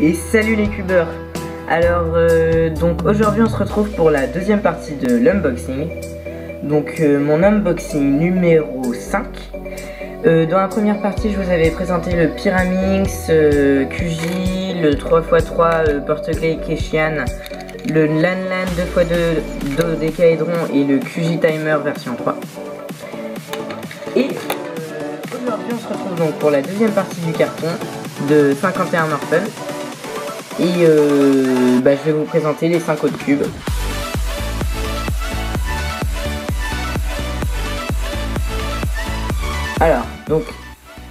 Et salut les cubeurs. Alors donc aujourd'hui on se retrouve pour la deuxième partie de l'unboxing. Donc mon unboxing numéro 5. Dans la première partie je vous avais présenté le Pyraminx, QJ, le 3x3 porte-clés Keshian, le Lanlan 2x2 dodécaédron et le QJ Timer version 3. Et aujourd'hui on se retrouve donc pour la deuxième partie du carton de 51 Morphin. Et je vais vous présenter les 5 autres cubes. Alors, donc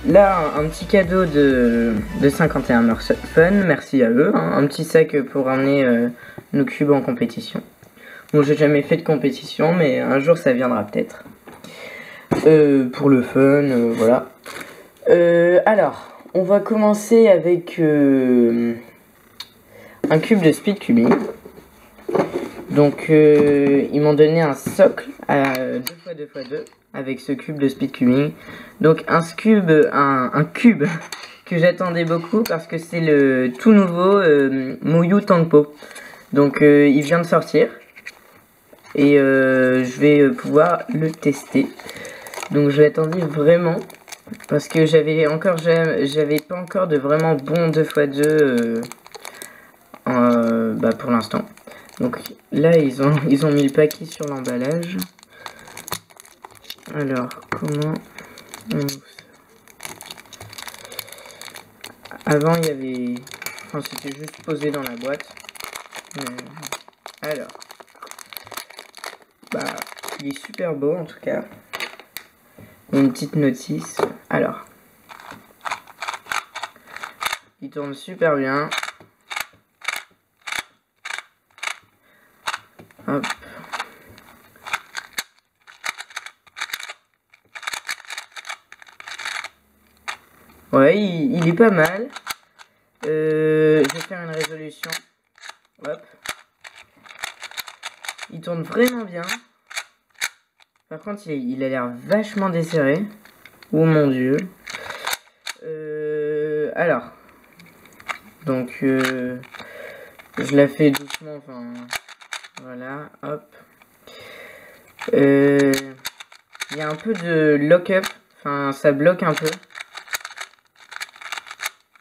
là un petit cadeau de 51 Morphin, merci à eux, hein, un petit sac pour ramener nos cubes en compétition. Bon, j'ai jamais fait de compétition, mais un jour ça viendra peut-être. Pour le fun, voilà. Alors, on va commencer avec un cube de speed cubing. Donc ils m'ont donné un socle à 2x2x2 avec ce cube de speed cubing. Donc un cube que j'attendais beaucoup parce que c'est le tout nouveau Muyu Tangpo. Donc il vient de sortir et je vais pouvoir le tester. Donc je l'attendais vraiment parce que j'avais pas encore de vraiment bon 2x2 pour l'instant. Donc là ils ont mis le paquet sur l'emballage. Alors comment on ouvre ça? Avant il y avait, enfin c'était juste posé dans la boîte. Alors il est super beau en tout cas. Une petite notice. Alors il tourne super bien. Hop. Ouais, il est pas mal. Je vais faire une résolution. Hop. Il tourne vraiment bien. Par contre, il a l'air vachement desserré. Oh mon dieu. Alors. Donc, je la fais doucement. Enfin, voilà. Hop. Il y a un peu de lock-up. Enfin, ça bloque un peu.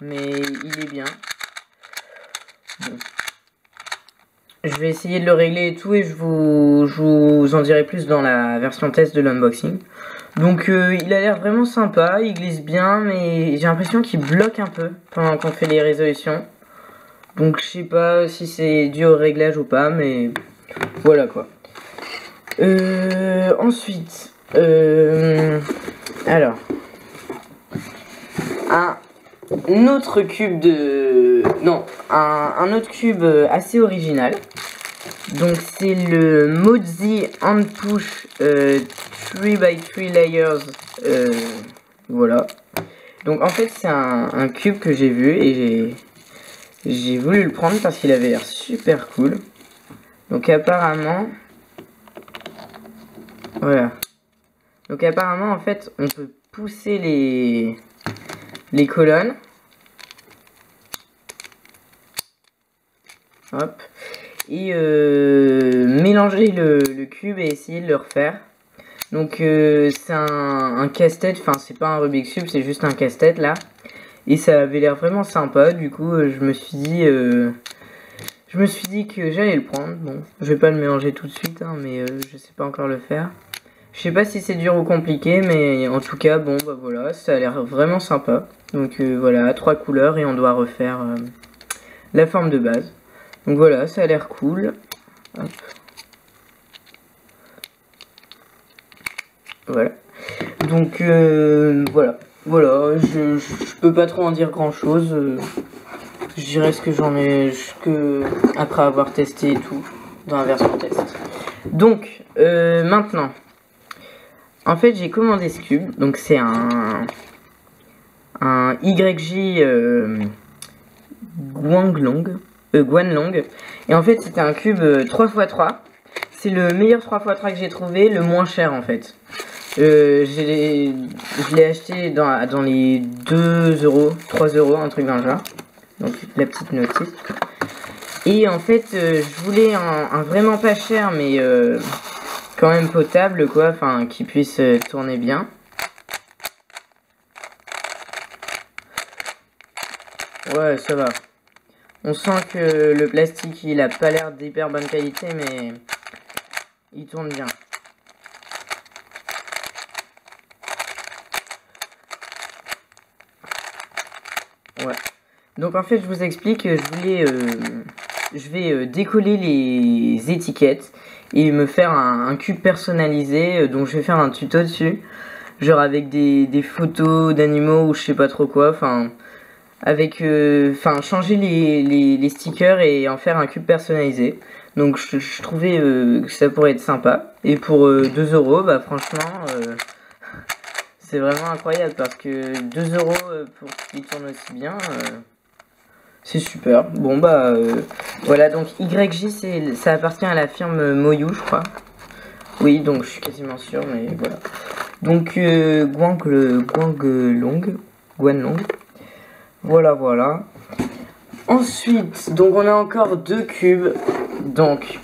Mais il est bien. Bon. Je vais essayer de le régler et tout et je vous en dirai plus dans la version test de l'unboxing. Donc il a l'air vraiment sympa, il glisse bien mais j'ai l'impression qu'il bloque un peu pendant qu'on fait les résolutions. Donc je sais pas si c'est dû au réglage ou pas mais voilà quoi. Ensuite, alors, un autre cube un autre cube assez original. Donc c'est le Mozi Hand Push 3x3 layers. Voilà. Donc en fait c'est un cube que j'ai vu et j'ai voulu le prendre parce qu'il avait l'air super cool. Donc apparemment, voilà. Donc apparemment en fait on peut pousser les colonnes. Hop. Et mélanger le cube et essayer de le refaire. Donc c'est un casse-tête, enfin c'est pas un Rubik's Cube, c'est juste un casse-tête là. Et ça avait l'air vraiment sympa, du coup je me suis dit que j'allais le prendre. Bon, je vais pas le mélanger tout de suite, hein, mais je sais pas encore le faire. Je sais pas si c'est dur ou compliqué, mais en tout cas, bon bah voilà, ça a l'air vraiment sympa. Donc voilà, 3 couleurs et on doit refaire la forme de base. Donc voilà, ça a l'air cool. Hop. Voilà. Donc voilà. Voilà, je peux pas trop en dire grand chose. Je dirais ce que j'en ai après avoir testé et tout dans la version test. Donc maintenant, en fait j'ai commandé ce cube. Donc c'est un YJ Guanlong. Et en fait c'était un cube 3x3. C'est le meilleur 3x3 que j'ai trouvé, le moins cher en fait. Je l'ai acheté dans les 2 euros, 3 euros, un truc dans le genre. donc la petite notice. Et en fait, je voulais un vraiment pas cher, mais quand même potable, quoi, enfin, qui puisse tourner bien. Ouais, ça va. On sent que le plastique, il a pas l'air d'hyper bonne qualité, mais il tourne bien. Ouais. Donc en fait, je vous explique, je vais décoller les étiquettes et me faire un cube personnalisé, donc je vais faire un tuto dessus, genre avec des photos d'animaux ou je sais pas trop quoi, enfin avec, changer les stickers et en faire un cube personnalisé. Donc je trouvais que ça pourrait être sympa. Et pour 2 €, bah franchement, c'est vraiment incroyable parce que 2 € pour qu'il tourne aussi bien, c'est super. Bon bah voilà, donc YJ ça appartient à la firme Moyu, je crois. Oui, donc je suis quasiment sûr, mais voilà. Donc Guanlong. Voilà. Ensuite, donc on a encore 2 cubes. Donc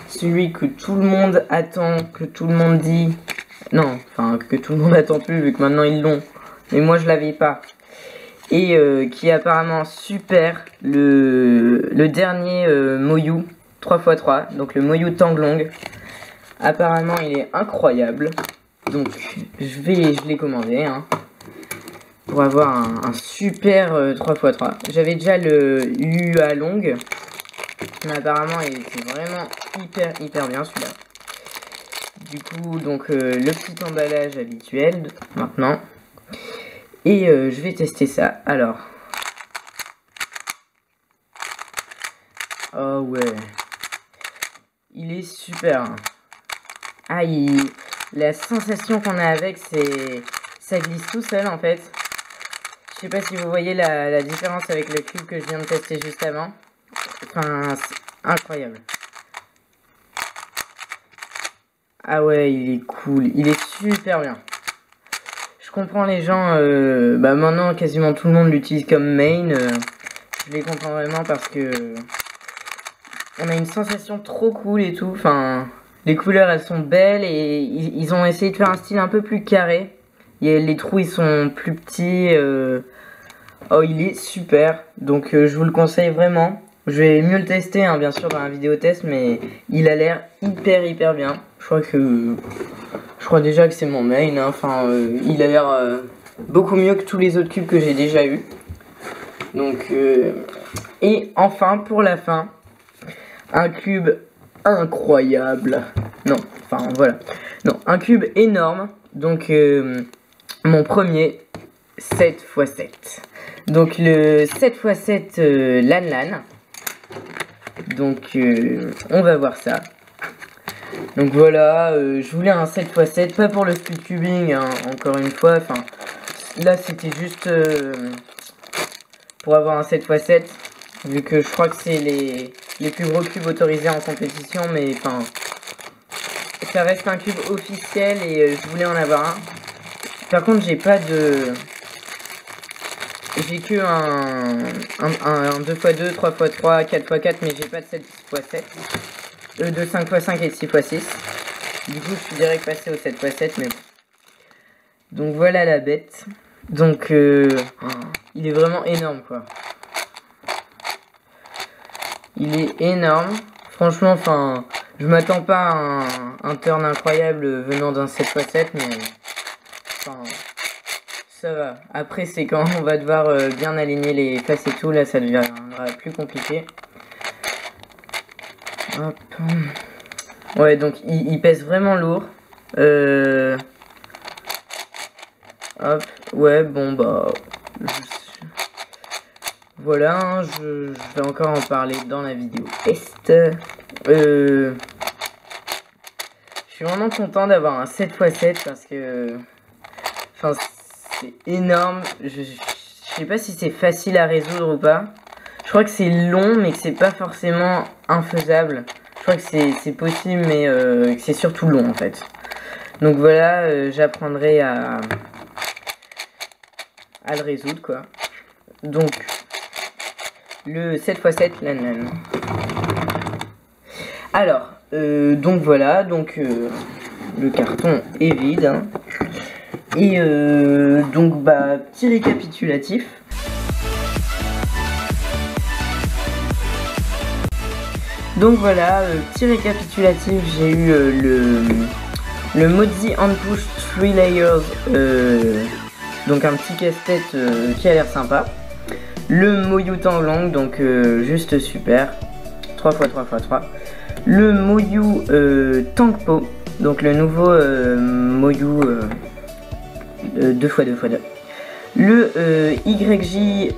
celui que tout le monde attend, que tout le monde dit. Non, enfin que tout le monde attend plus vu que maintenant ils l'ont. Mais moi je l'avais pas. Et qui est apparemment super, le dernier Moyu 3x3, donc le Moyu Tanglong. Apparemment il est incroyable. Donc je l'ai commandé hein, pour avoir un super 3x3. J'avais déjà le UA Long, mais apparemment il était vraiment hyper bien celui-là. Du coup donc le petit emballage habituel maintenant. Et je vais tester ça. Alors. Oh ouais. Il est super. Ah, la sensation qu'on a avec, c'est... Ça glisse tout seul en fait. Je sais pas si vous voyez la différence avec le cube que je viens de tester juste avant. Enfin, c'est incroyable. Ah ouais, il est cool. Il est super bien. Je comprends les gens, bah maintenant quasiment tout le monde l'utilise comme main, je les comprends vraiment parce que on a une sensation trop cool et tout, enfin les couleurs elles sont belles et ils ont essayé de faire un style un peu plus carré, les trous ils sont plus petits, oh il est super, donc je vous le conseille vraiment. Je vais mieux le tester hein, bien sûr dans la vidéo test, mais il a l'air hyper bien. Je crois déjà que c'est mon main, hein. Enfin il a l'air beaucoup mieux que tous les autres cubes que j'ai déjà eu. Donc et enfin pour la fin, un cube incroyable. Non, enfin voilà. Non, un cube énorme. Donc mon premier 7x7. Donc le 7x7 Lan. Donc on va voir ça. Donc voilà, je voulais un 7x7, pas pour le speed cubing, hein, encore une fois, enfin, là c'était juste pour avoir un 7x7, vu que je crois que c'est les plus gros cubes autorisés en compétition, mais enfin, ça reste un cube officiel et je voulais en avoir un. Par contre, j'ai pas de... J'ai que un 2x2, 3x3, 4x4, mais j'ai pas de 7x7. De 5x5 et de 6x6. Du coup, je suis direct passé au 7x7, mais bon. Donc voilà la bête. Donc, il est vraiment énorme, quoi. Il est énorme. Franchement, enfin, je m'attends pas à un turn incroyable venant d'un 7x7, mais... Enfin, ça va. Après, c'est quand on va devoir bien aligner les faces et tout, là, ça deviendra plus compliqué. Hop. Ouais, donc il pèse vraiment lourd. Hop. Ouais, bon, bah... Voilà, hein, je vais encore en parler dans la vidéo test. Je suis vraiment content d'avoir un 7x7 parce que... Enfin, c'est énorme. Je sais pas si c'est facile à résoudre ou pas. Je crois que c'est long, mais que c'est pas forcément infaisable. Je crois que c'est possible, mais que c'est surtout long, en fait. Donc voilà, j'apprendrai à le résoudre, quoi. Donc, le 7x7 Lanlan. Alors, donc voilà, donc le carton est vide. Hein. Et donc bah, petit récapitulatif. Donc voilà, petit récapitulatif, j'ai eu le Mozi Hand Push 3 Layers, donc un petit casse-tête qui a l'air sympa. Le Moyu Tanglang, donc juste super, 3x3x3. Le Moyu Tangpo, donc le nouveau Moyu 2x2x2. Le YJ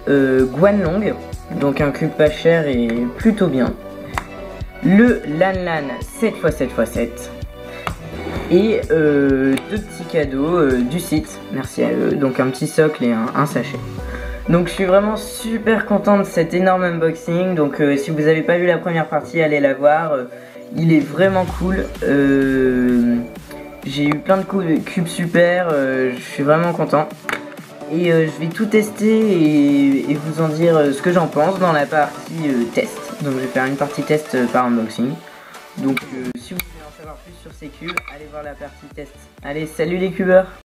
Guanlong, donc un cube pas cher et plutôt bien. Le Lanlan 7x7x7 et deux petits cadeaux du site, merci à eux, donc un petit socle et un sachet. Donc je suis vraiment super content de cet énorme unboxing, donc si vous n'avez pas vu la première partie, allez la voir, il est vraiment cool. J'ai eu plein de cubes super, je suis vraiment content. Et je vais tout tester et vous en dire ce que j'en pense dans la partie test. Donc je vais faire une partie test par unboxing. Donc si vous voulez en savoir plus sur ces cubes, allez voir la partie test. Allez, salut les cubeurs!